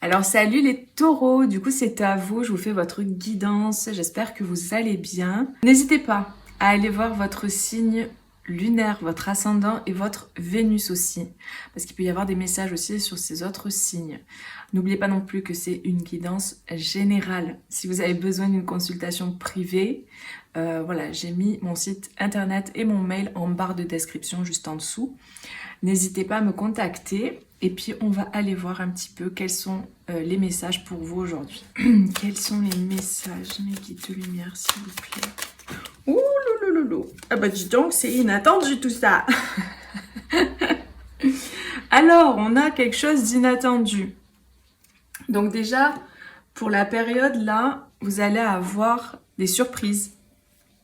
Alors salut les taureaux, du coup c'est à vous, je vous fais votre guidance, j'espère que vous allez bien. N'hésitez pas à aller voir votre signe lunaire, votre ascendant et votre Vénus aussi, parce qu'il peut y avoir des messages aussi sur ces autres signes. N'oubliez pas non plus que c'est une guidance générale. Si vous avez besoin d'une consultation privée, voilà, j'ai mis mon site internet et mon mail en barre de description juste en dessous. N'hésitez pas à me contacter et puis on va aller voir un petit peu quels sont les messages pour vous aujourd'hui. Quels sont les messages, mes guides de lumière, s'il vous plaît. Ouh loulouloulou. Ah bah dis donc, c'est inattendu tout ça. Alors, on a quelque chose d'inattendu. Donc déjà, pour la période là, vous allez avoir des surprises.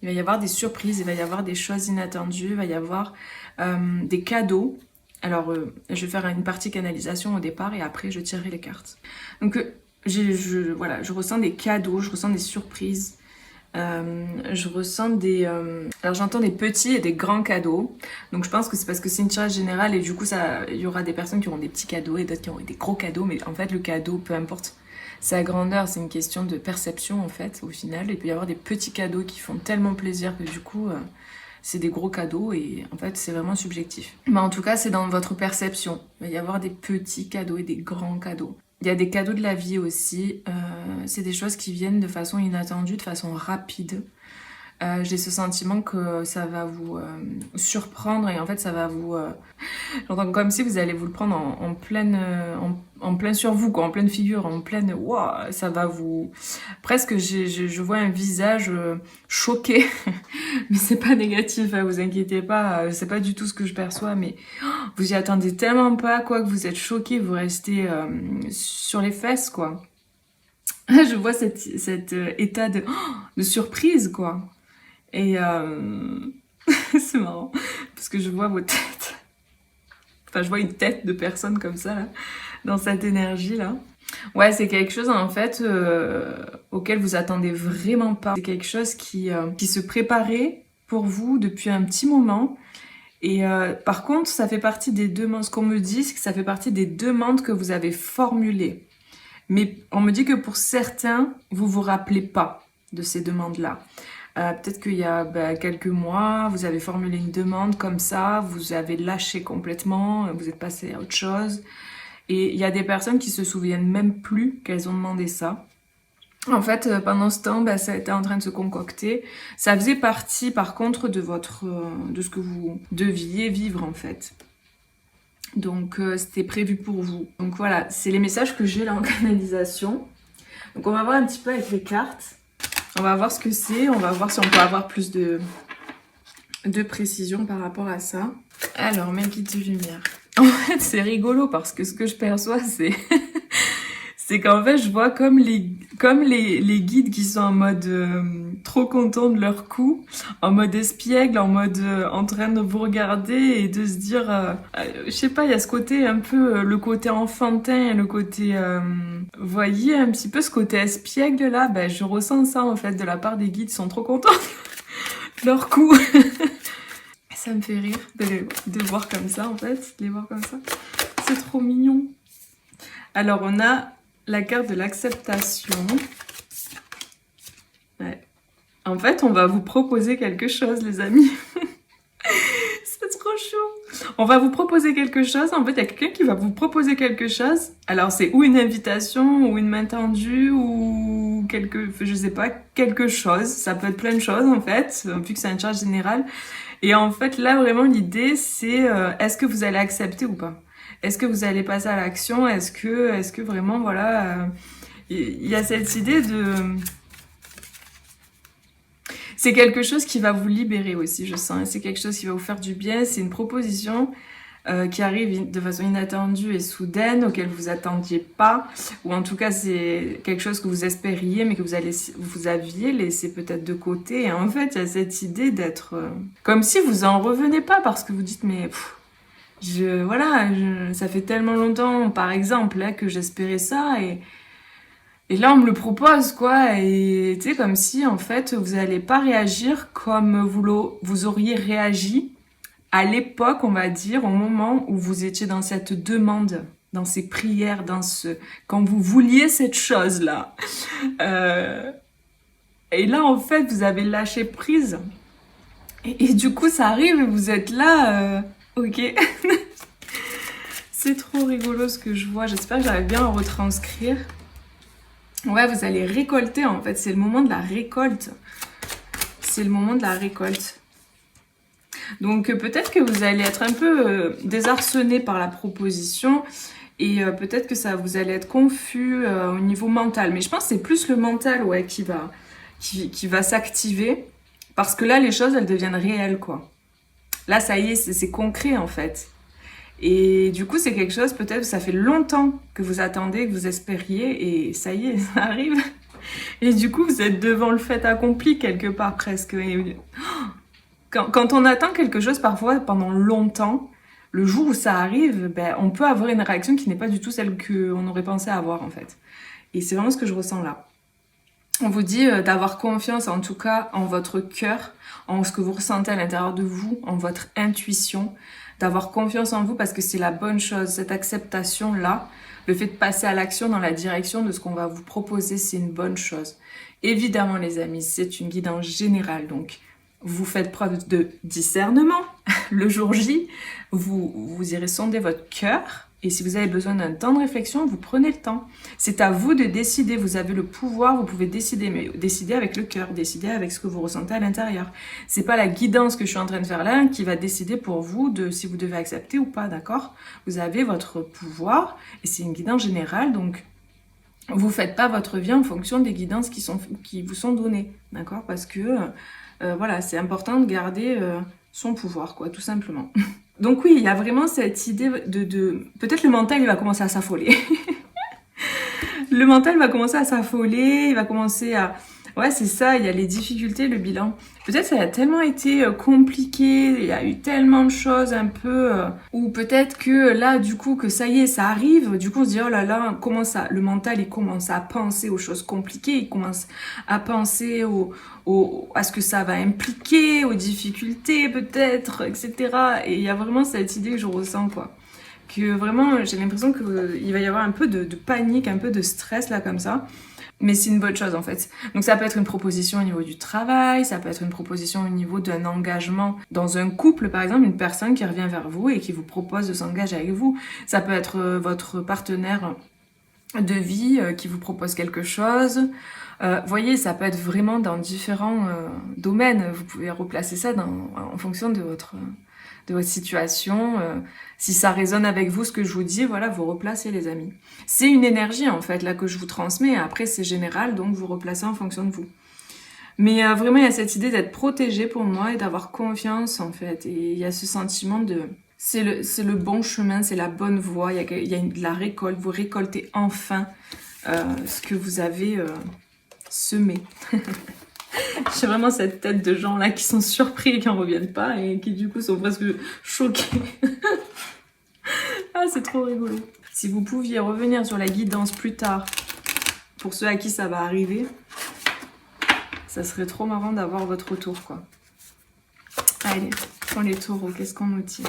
Il va y avoir des surprises, il va y avoir des choses inattendues, il va y avoir des cadeaux. Alors, je vais faire une partie canalisation au départ et après, je tirerai les cartes. Donc, voilà, je ressens des cadeaux, je ressens des surprises. Je ressens des... Alors, j'entends des petits et des grands cadeaux. Donc, je pense que c'est parce que c'est une tirage générale et du coup, il y aura des personnes qui auront des petits cadeaux et d'autres qui auront des gros cadeaux. Mais en fait, le cadeau, peu importe sa grandeur, c'est une question de perception en fait, au final. Il peut y avoir des petits cadeaux qui font tellement plaisir que du coup... c'est des gros cadeaux et en fait c'est vraiment subjectif. Mais en tout cas c'est dans votre perception. Il va y avoir des petits cadeaux et des grands cadeaux. Il y a des cadeaux de la vie aussi. C'est des choses qui viennent de façon inattendue, de façon rapide. J'ai ce sentiment que ça va vous surprendre et en fait ça va vous... J'entends comme si vous allez vous le prendre en pleine... en plein sur vous, quoi, en pleine figure, en pleine... Wow, ça va vous... Presque, je vois un visage choqué. Mais c'est pas négatif, hein, vous inquiétez pas. C'est pas du tout ce que je perçois, mais vous y attendez tellement pas, quoi, que vous êtes choqué, vous restez sur les fesses, quoi. Je vois cet état de surprise, quoi. Et c'est marrant, parce que je vois vos têtes. Enfin, je vois une tête de personne comme ça, là, dans cette énergie-là. Ouais, c'est quelque chose, en fait, auquel vous attendez vraiment pas. C'est quelque chose qui se préparait pour vous depuis un petit moment. Et par contre, ça fait partie des demandes. Ce qu'on me dit, c'est que ça fait partie des demandes que vous avez formulées. Mais on me dit que pour certains, vous vous rappelez pas de ces demandes-là. Peut-être qu'il y a quelques mois, vous avez formulé une demande comme ça, vous avez lâché complètement, vous êtes passé à autre chose. Et il y a des personnes qui se souviennent même plus qu'elles ont demandé ça. En fait, pendant ce temps, ça était en train de se concocter. Ça faisait partie, par contre, de ce que vous deviez vivre, en fait. Donc, c'était prévu pour vous. Donc voilà, c'est les messages que j'ai là en canalisation. Donc on va voir un petit peu avec les cartes. On va voir ce que c'est, on va voir si on peut avoir plus de précision par rapport à ça. Alors, mes guides de lumière. En fait, c'est rigolo parce que ce que je perçois, c'est c'est qu'en fait, je vois comme les guides qui sont en mode trop contents de leur coup, en mode espiègle, en mode en train de vous regarder et de se dire, je sais pas, il y a ce côté un peu, le côté enfantin, le côté, vous voyez un petit peu ce côté espiègle là, je ressens ça en fait de la part des guides, ils sont trop contents de leur coup. Ça me fait rire de voir comme ça en fait, de les voir comme ça. C'est trop mignon. Alors on a la carte de l'acceptation. Ouais. En fait, on va vous proposer quelque chose, les amis. C'est trop chaud. On va vous proposer quelque chose. En fait, il y a quelqu'un qui va vous proposer quelque chose. Alors, c'est ou une invitation, ou une main tendue, ou je sais pas, quelque chose. Ça peut être plein de choses, en fait, vu que c'est un charge général. Et en fait, là, vraiment, l'idée, c'est est-ce que vous allez accepter ou pas? Est-ce que vous allez passer à l'action? Est-ce que vraiment, voilà, il y a cette idée de... C'est quelque chose qui va vous libérer aussi, je sens. C'est quelque chose qui va vous faire du bien. C'est une proposition qui arrive de façon inattendue et soudaine, auquel vous attendiez pas. Ou en tout cas, c'est quelque chose que vous espériez, mais que vous aviez laissé peut-être de côté. Et en fait, il y a cette idée d'être... comme si vous en revenez pas, parce que vous dites, mais... ça fait tellement longtemps, par exemple, là, que j'espérais ça, et là, on me le propose, quoi, et tu sais, comme si, en fait, vous n'allez pas réagir comme vous auriez réagi à l'époque, on va dire, au moment où vous étiez dans cette demande dans ces prières, quand vous vouliez cette chose-là. Et là, en fait, vous avez lâché prise. Et du coup, ça arrive et vous êtes là, ok. C'est trop rigolo ce que je vois. J'espère que j'arrive bien à retranscrire. Ouais, vous allez récolter, en fait. C'est le moment de la récolte. C'est le moment de la récolte. Donc, peut-être que vous allez être un peu désarçonné par la proposition. Et peut-être que vous allez être confus au niveau mental. Mais je pense que c'est plus le mental, ouais, qui va s'activer. Parce que là, les choses, elles deviennent réelles, quoi. Là, ça y est, c'est concret, en fait. Et du coup, c'est quelque chose, peut-être, ça fait longtemps que vous attendez, que vous espériez, et ça y est, ça arrive. Et du coup, vous êtes devant le fait accompli, quelque part, presque. Et quand on attend quelque chose, parfois, pendant longtemps, le jour où ça arrive, ben, on peut avoir une réaction qui n'est pas du tout celle qu'on aurait pensé avoir, en fait. Et c'est vraiment ce que je ressens là. On vous dit d'avoir confiance, en tout cas, en votre cœur, en ce que vous ressentez à l'intérieur de vous, en votre intuition, d'avoir confiance en vous parce que c'est la bonne chose. Cette acceptation-là, le fait de passer à l'action dans la direction de ce qu'on va vous proposer, c'est une bonne chose. Évidemment, les amis, c'est une guidance générale, donc vous faites preuve de discernement. Le jour J, vous irez sonder votre cœur. Et si vous avez besoin d'un temps de réflexion, vous prenez le temps. C'est à vous de décider. Vous avez le pouvoir, vous pouvez décider, mais décider avec le cœur, décider avec ce que vous ressentez à l'intérieur. C'est pas la guidance que je suis en train de faire là qui va décider pour vous de si vous devez accepter ou pas, d'accord? Vous avez votre pouvoir et c'est une guidance générale, donc vous faites pas votre vie en fonction des guidances qui vous sont données, d'accord? Parce que voilà, c'est important de garder son pouvoir, quoi, tout simplement. Donc oui, il y a vraiment cette idée de... Peut-être le mental, il va commencer à s'affoler. Le mental va commencer à s'affoler, il va commencer à... Ouais, c'est ça, il y a les difficultés, le bilan. Peut-être ça a tellement été compliqué, il y a eu tellement de choses un peu... Ou peut-être que là, du coup, que ça y est, ça arrive. Du coup, on se dit, oh là là, comment ça... Le mental, il commence à penser aux choses compliquées, il commence à penser à ce que ça va impliquer, aux difficultés peut-être, etc. Et il y a vraiment cette idée que je ressens, quoi. Que vraiment, j'ai l'impression qu'il va y avoir un peu de panique, un peu de stress, là, comme ça. Mais c'est une bonne chose en fait. Donc ça peut être une proposition au niveau du travail, ça peut être une proposition au niveau d'un engagement dans un couple par exemple, une personne qui revient vers vous et qui vous propose de s'engager avec vous. Ça peut être votre partenaire de vie qui vous propose quelque chose. Voyez, ça peut être vraiment dans différents domaines. Vous pouvez replacer ça en fonction de votre situation. Si ça résonne avec vous, ce que je vous dis, voilà, vous replacez les amis. C'est une énergie en fait là que je vous transmets. Après c'est général, donc vous replacez en fonction de vous. Mais vraiment il y a cette idée d'être protégé pour moi et d'avoir confiance en fait. Et il y a ce sentiment de c'est le bon chemin, c'est la bonne voie. Il y a de la récolte. Vous récoltez enfin ce que vous avez semé. J'ai vraiment cette tête de gens là qui sont surpris et qui en reviennent pas et qui du coup sont presque choqués. Ah, c'est trop rigolo. Si vous pouviez revenir sur la guidance plus tard, pour ceux à qui ça va arriver, ça serait trop marrant d'avoir votre retour, quoi. Allez, pour les taureaux, qu'est-ce qu'on nous dit?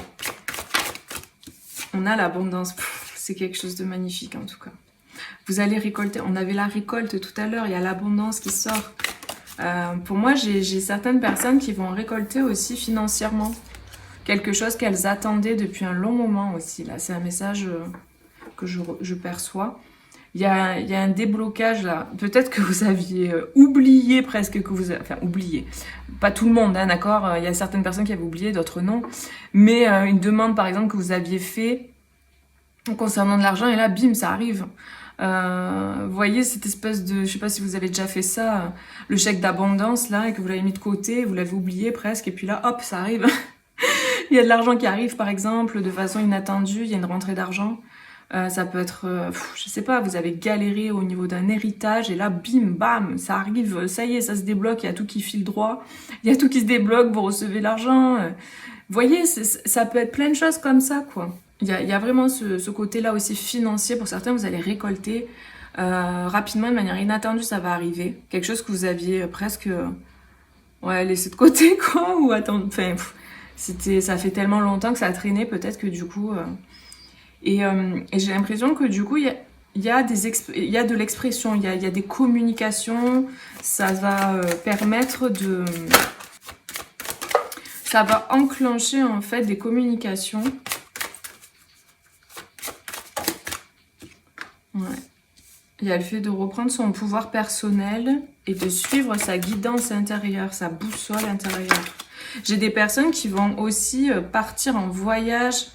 On a l'abondance. C'est quelque chose de magnifique en tout cas. Vous allez récolter. On avait la récolte tout à l'heure, il y a l'abondance qui sort. Pour moi, j'ai certaines personnes qui vont récolter aussi financièrement quelque chose qu'elles attendaient depuis un long moment aussi. Là, c'est un message que je perçois. Il y a un déblocage là. Peut-être que vous aviez oublié presque que vous... Enfin, oublié. Pas tout le monde, hein, d'accord? Il y a certaines personnes qui avaient oublié, d'autres non. Mais une demande, par exemple, que vous aviez fait concernant de l'argent, et là, bim, ça arrive. Vous voyez cette espèce de... Je sais pas si vous avez déjà fait ça, le chèque d'abondance, là, et que vous l'avez mis de côté, vous l'avez oublié presque, et puis là, hop, ça arrive. Il y a de l'argent qui arrive, par exemple, de façon inattendue, il y a une rentrée d'argent. Ça peut être, je sais pas, vous avez galéré au niveau d'un héritage, et là, bim, bam, ça arrive, ça y est, ça se débloque, il y a tout qui file droit, il y a tout qui se débloque, vous recevez l'argent. Vous voyez, ça peut être plein de choses comme ça, quoi. Il y a vraiment ce côté-là aussi financier. Pour certains, vous allez récolter rapidement, de manière inattendue, ça va arriver. Quelque chose que vous aviez presque laissé de côté, quoi. Ou attendre. Enfin, ça fait tellement longtemps que ça a traîné, peut-être que du coup, Et j'ai l'impression que du coup, il y a de l'expression, il y a des communications, ça va permettre de... Ça va enclencher en fait des communications. Ouais. Il y a le fait de reprendre son pouvoir personnel et de suivre sa guidance intérieure, sa boussole intérieure. J'ai des personnes qui vont aussi partir en voyage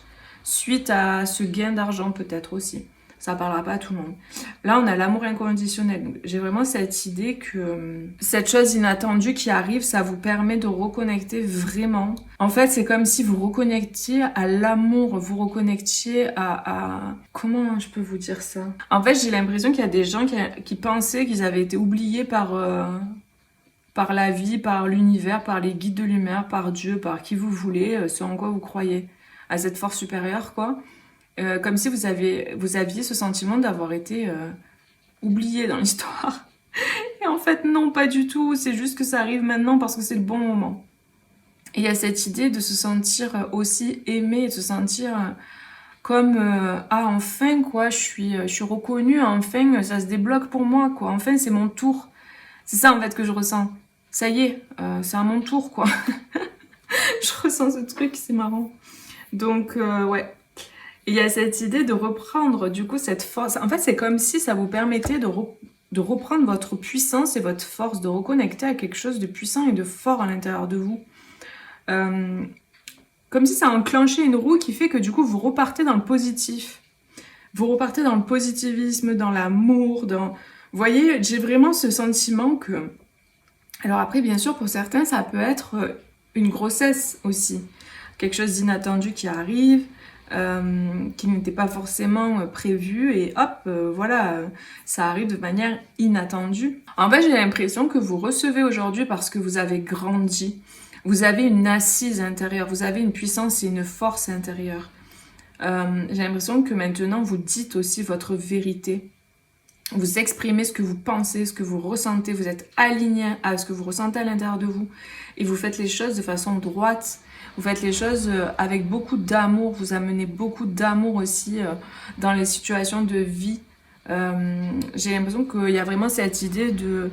suite à ce gain d'argent peut-être aussi. Ça parlera pas à tout le monde. Là, on a l'amour inconditionnel. J'ai vraiment cette idée que cette chose inattendue qui arrive, ça vous permet de reconnecter vraiment. En fait, c'est comme si vous reconnectiez à l'amour, vous reconnectiez à... Comment je peux vous dire ça? En fait, j'ai l'impression qu'il y a des gens qui pensaient qu'ils avaient été oubliés par la vie, par l'univers, par les guides de lumière, par Dieu, par qui vous voulez, ce en quoi vous croyez, à cette force supérieure, quoi. Comme si vous aviez ce sentiment d'avoir été oublié dans l'histoire. Et en fait, non, pas du tout. C'est juste que ça arrive maintenant parce que c'est le bon moment. Et il y a cette idée de se sentir aussi aimé, de se sentir comme ah enfin quoi, je suis reconnue, enfin ça se débloque pour moi quoi. Enfin c'est mon tour. C'est ça en fait que je ressens. Ça y est, c'est à mon tour quoi. Je ressens ce truc, c'est marrant. Donc ouais. Et il y a cette idée de reprendre du coup cette force. En fait, c'est comme si ça vous permettait de reprendre votre puissance et votre force, de reconnecter à quelque chose de puissant et de fort à l'intérieur de vous. Comme si ça enclenchait une roue qui fait que du coup vous repartez dans le positif. Vous repartez dans le positivisme, dans l'amour, dans... Vous voyez, j'ai vraiment ce sentiment que... Alors après, bien sûr, pour certains, ça peut être une grossesse aussi. Quelque chose d'inattendu qui arrive, qui n'était pas forcément prévu et hop, voilà, ça arrive de manière inattendue. En fait, j'ai l'impression que vous recevez aujourd'hui parce que vous avez grandi. Vous avez une assise intérieure, vous avez une puissance et une force intérieure. J'ai l'impression que maintenant, vous dites aussi votre vérité. Vous exprimez ce que vous pensez, ce que vous ressentez, vous êtes aligné à ce que vous ressentez à l'intérieur de vous et vous faites les choses de façon droite. Vous faites les choses avec beaucoup d'amour, vous amenez beaucoup d'amour aussi dans les situations de vie. J'ai l'impression qu'il y a vraiment cette idée de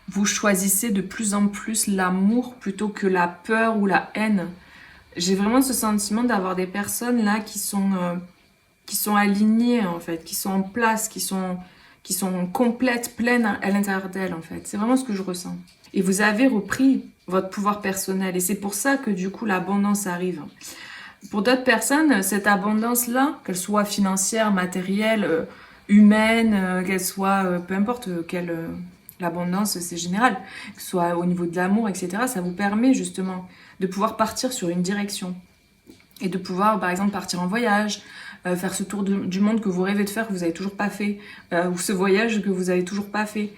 vous choisissez de plus en plus l'amour plutôt que la peur ou la haine. J'ai vraiment ce sentiment d'avoir des personnes là qui sont alignées en fait, qui sont en place, qui sont complètes, pleines à l'intérieur d'elles en fait. C'est vraiment ce que je ressens. Et vous avez repris votre pouvoir personnel et c'est pour ça que du coup l'abondance arrive. Pour d'autres personnes, cette abondance-là, qu'elle soit financière, matérielle, humaine, qu'elle soit, peu importe quelle... L'abondance, c'est général, que ce soit au niveau de l'amour, etc. Ça vous permet justement de pouvoir partir sur une direction et de pouvoir, par exemple, partir en voyage, faire ce tour du monde que vous rêvez de faire, que vous n'avez toujours pas fait, ou ce voyage que vous n'avez toujours pas fait.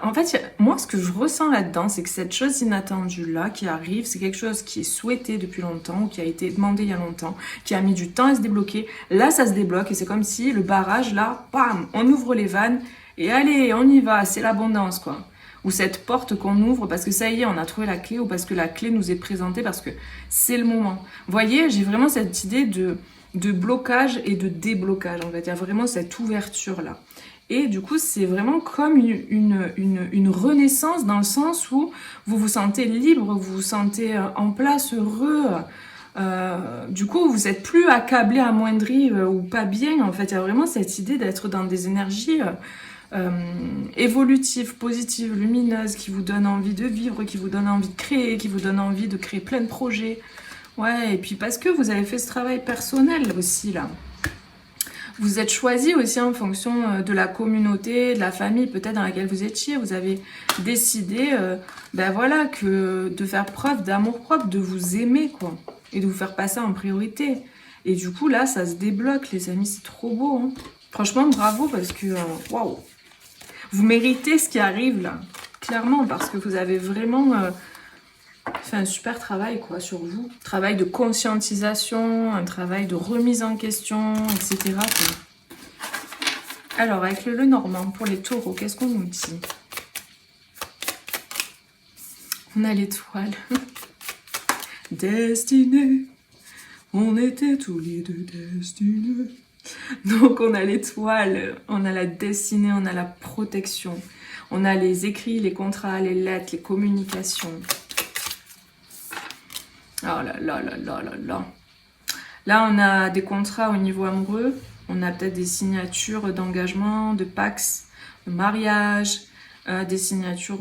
En fait, moi, ce que je ressens là-dedans, c'est que cette chose inattendue-là qui arrive, c'est quelque chose qui est souhaité depuis longtemps, ou qui a été demandé il y a longtemps, qui a mis du temps à se débloquer. Là, ça se débloque et c'est comme si le barrage, là, bam, on ouvre les vannes, et allez, on y va, c'est l'abondance, quoi. Ou cette porte qu'on ouvre parce que ça y est, on a trouvé la clé, ou parce que la clé nous est présentée, parce que c'est le moment. Vous voyez, j'ai vraiment cette idée de blocage et de déblocage, en fait. Il y a vraiment cette ouverture-là. Et du coup, c'est vraiment comme une renaissance dans le sens où vous vous sentez libre, vous vous sentez en place, heureux. Du coup, vous n'êtes plus accablé, amoindri ou pas bien. En fait, il y a vraiment cette idée d'être dans des énergies... évolutive, positive, lumineuse, qui vous donne envie de vivre, qui vous donne envie de créer, qui vous donne envie de créer plein de projets. Ouais, et puis parce que vous avez fait ce travail personnel aussi, là. Vous êtes choisi aussi en fonction de la communauté, de la famille peut-être dans laquelle vous étiez. Vous avez décidé, ben voilà, que de faire preuve d'amour propre, de vous aimer, quoi. Et de vous faire passer en priorité. Et du coup, là, ça se débloque, les amis, c'est trop beau, hein. Franchement, bravo, parce que, waouh, vous méritez ce qui arrive, là. Clairement, parce que vous avez vraiment fait un super travail, quoi, sur vous. Travail de conscientisation, un travail de remise en question, etc., quoi. Alors, avec le Normand, pour les taureaux, qu'est-ce qu'on nous dit? On a l'étoile. Destinée, on était tous les deux destinés. Donc on a l'étoile, on a la destinée, on a la protection, on a les écrits, les contrats, les lettres, les communications. Oh là là là là là là. Là on a des contrats au niveau amoureux, on a peut-être des signatures d'engagement, de pax, de mariage, des signatures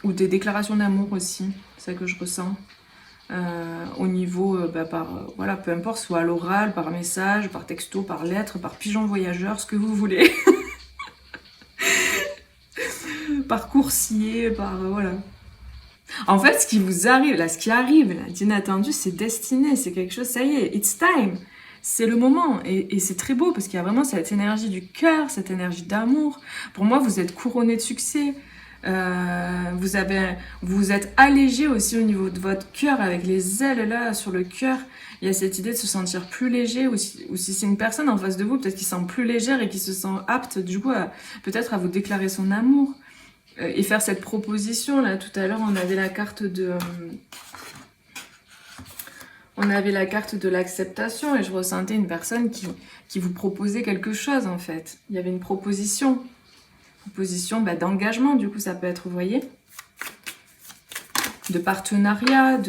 ou des déclarations d'amour aussi, c'est ça que je ressens. Au niveau, voilà, peu importe, soit à l'oral, par message, par texto, par lettre, par pigeon voyageur, ce que vous voulez. Par coursier, voilà. En fait, ce qui vous arrive, là, ce qui arrive, là, d'inattendu, c'est destiné, c'est quelque chose, ça y est, it's time. C'est le moment. Et c'est très beau parce qu'il y a vraiment cette énergie du cœur, cette énergie d'amour. Pour moi, vous êtes couronné de succès. Vous êtes allégé aussi au niveau de votre cœur avec les ailes là sur le cœur. Il y a cette idée de se sentir plus léger ou si c'est une personne en face de vous peut-être qui se sent plus légère et qui se sent apte du coup peut-être à vous déclarer son amour et faire cette proposition là. Tout à l'heure on avait la carte de l'acceptation et je ressentais une personne qui vous proposait quelque chose en fait. Il y avait une proposition d'engagement, du coup ça peut être, vous voyez, de partenariat,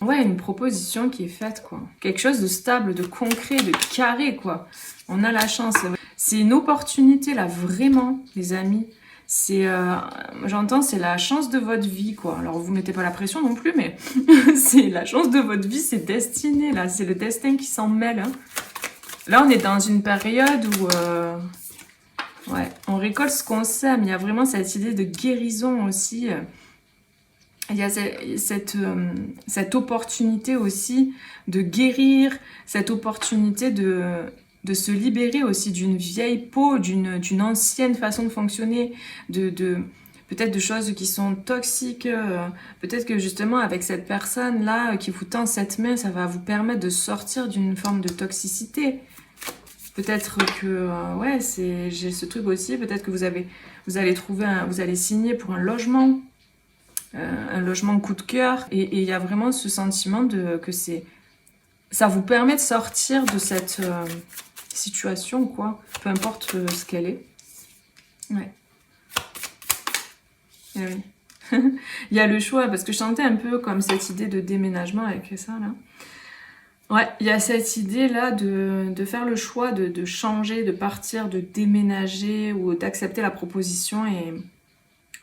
une proposition qui est faite, quoi. Quelque chose de stable, de concret, de carré, quoi. On a la chance. C'est une opportunité, là, vraiment, les amis. J'entends, c'est la chance de votre vie, quoi. Alors, vous mettez pas la pression non plus, mais c'est la chance de votre vie, c'est destiné, là. C'est le destin qui s'en mêle, hein. Là, on est dans une période où... on récolte ce qu'on sème. Il y a vraiment cette idée de guérison aussi. Il y a cette opportunité aussi de guérir, cette opportunité de se libérer aussi d'une vieille peau, d'une ancienne façon de fonctionner, peut-être de choses qui sont toxiques. Peut-être que justement avec cette personne-là qui vous tend cette main, ça va vous permettre de sortir d'une forme de toxicité. Peut-être que, j'ai ce truc aussi, peut-être que vous allez signer pour un logement coup de cœur, et il y a vraiment ce sentiment ça vous permet de sortir de cette situation, quoi, peu importe ce qu'elle est. Ouais. Et oui. Il y a le choix, parce que je sentais un peu comme cette idée de déménagement avec ça, là. Ouais, il y a cette idée-là de faire le choix de changer, de partir, de déménager ou d'accepter la proposition et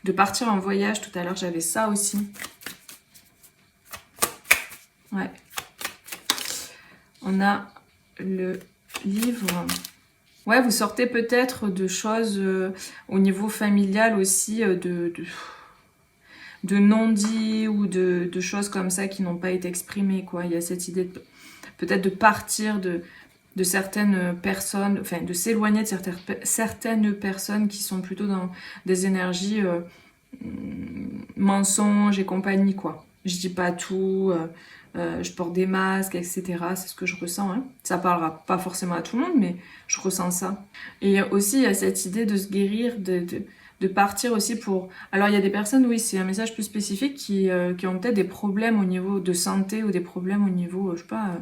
de partir en voyage. Tout à l'heure, j'avais ça aussi. Ouais. On a le livre. Ouais, vous sortez peut-être de choses au niveau familial aussi, de non-dits ou de choses comme ça qui n'ont pas été exprimées, quoi. Il y a cette idée peut-être de partir de certaines personnes, enfin de s'éloigner de certaines personnes qui sont plutôt dans des énergies mensonges et compagnie, quoi. Je dis pas tout, je porte des masques, etc. C'est ce que je ressens, hein. Ça parlera pas forcément à tout le monde, mais je ressens ça. Et aussi, il y a cette idée de se guérir, de partir aussi pour... Alors, il y a des personnes, oui, c'est un message plus spécifique qui ont peut-être des problèmes au niveau de santé ou des problèmes au niveau, je sais pas,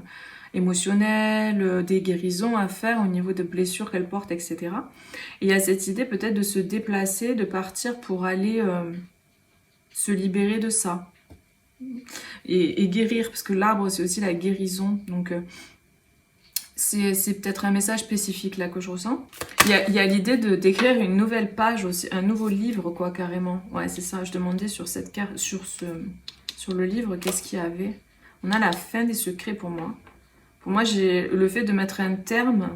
émotionnel, des guérisons à faire au niveau de blessures qu'elles portent, etc. Et il y a cette idée peut-être de se déplacer, de partir pour aller se libérer de ça. Et guérir, parce que l'arbre, c'est aussi la guérison. Donc, c'est peut-être un message spécifique là que je ressens. Il y a l'idée d'écrire une nouvelle page aussi, un nouveau livre, quoi, carrément. Ouais, c'est ça. Je demandais sur cette carte, sur le livre, qu'est-ce qu'il y avait. On a la fin des secrets pour moi. Pour moi, j'ai le fait de mettre un terme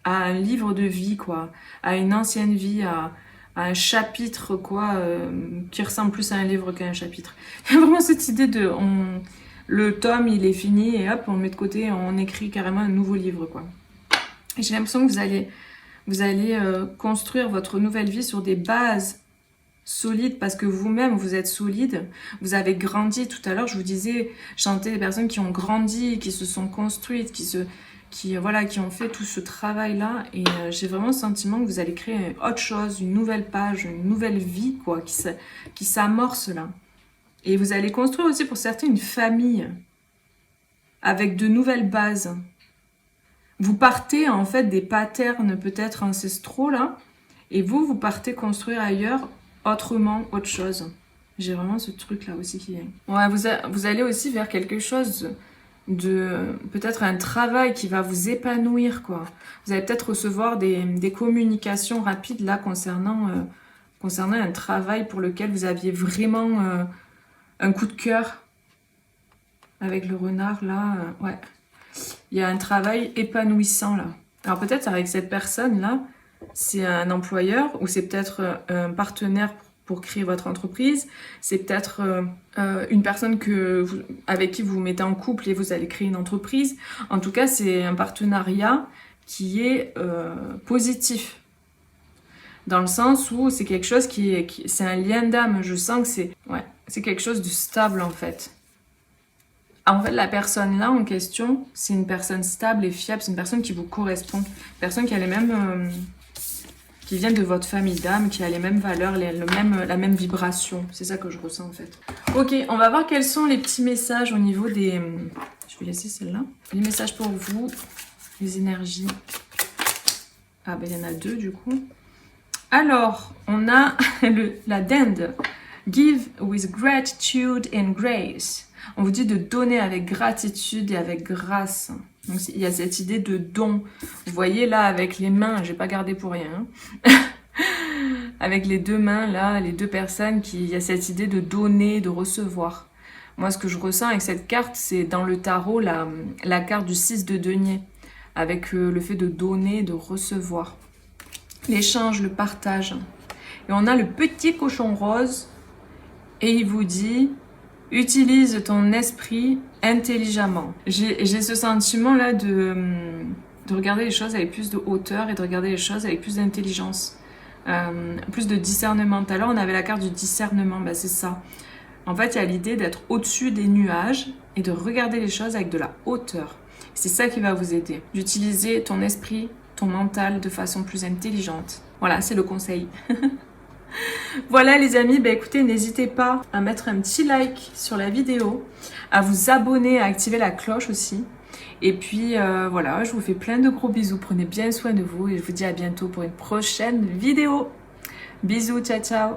à un livre de vie, quoi, à une ancienne vie, à un chapitre, quoi, qui ressemble plus à un livre qu'à un chapitre. Il y a vraiment cette idée le tome, il est fini, et hop, on le met de côté, on écrit carrément un nouveau livre, quoi. Et j'ai l'impression que vous allez construire votre nouvelle vie sur des bases solides, parce que vous-même, vous êtes solide. Vous avez grandi. Tout à l'heure, je vous disais, chanter des personnes qui ont grandi, qui se sont construites, qui ont fait tout ce travail-là. Et j'ai vraiment le sentiment que vous allez créer autre chose, une nouvelle page, une nouvelle vie, quoi, qui s'amorce là. Et vous allez construire aussi pour certains une famille avec de nouvelles bases. Vous partez en fait des patterns peut-être ancestraux là, et vous partez construire ailleurs autrement, autre chose. J'ai vraiment ce truc là aussi qui vient. Ouais, vous allez aussi vers quelque chose de peut-être un travail qui va vous épanouir quoi. Vous allez peut-être recevoir des communications rapides là concernant un travail pour lequel vous aviez vraiment un coup de cœur. Avec le renard là, ouais. Il y a un travail épanouissant là. Alors peut-être avec cette personne là, c'est un employeur ou c'est peut-être un partenaire pour créer votre entreprise. C'est peut-être une personne avec qui vous vous mettez en couple et vous allez créer une entreprise. En tout cas, c'est un partenariat qui est positif. Dans le sens où c'est quelque chose c'est un lien d'âme. Je sens que c'est quelque chose de stable en fait. En fait, la personne là en question, c'est une personne stable et fiable, c'est une personne qui vous correspond, une personne qui a les mêmes, qui vient de votre famille d'âme, qui a les mêmes valeurs, la même vibration. C'est ça que je ressens en fait. Ok, on va voir quels sont les petits messages au niveau des... Je vais laisser celle-là. Les messages pour vous, les énergies. Ah ben il y en a deux du coup. Alors, on a la dinde. Give with gratitude and grace. On vous dit de donner avec gratitude et avec grâce. Donc il y a cette idée de don. Vous voyez là avec les mains, j'ai pas gardé pour rien. Avec les deux mains là, les deux personnes, il y a cette idée de donner, de recevoir. Moi ce que je ressens avec cette carte, c'est dans le tarot la carte du 6 de denier. Avec le fait de donner, de recevoir. L'échange, le partage. Et on a le petit cochon rose. Et il vous dit... Utilise ton esprit intelligemment. J'ai ce sentiment-là de regarder les choses avec plus de hauteur et de regarder les choses avec plus d'intelligence. Plus de discernement. Tout à l'heure, on avait la carte du discernement. Ben, c'est ça. En fait, il y a l'idée d'être au-dessus des nuages et de regarder les choses avec de la hauteur. C'est ça qui va vous aider. D'utiliser ton esprit, ton mental de façon plus intelligente. Voilà, c'est le conseil. Voilà les amis, bah écoutez, n'hésitez pas à mettre un petit like sur la vidéo, à vous abonner, à activer la cloche aussi. Et puis voilà, je vous fais plein de gros bisous, prenez bien soin de vous et je vous dis à bientôt pour une prochaine vidéo. Bisous, ciao ciao.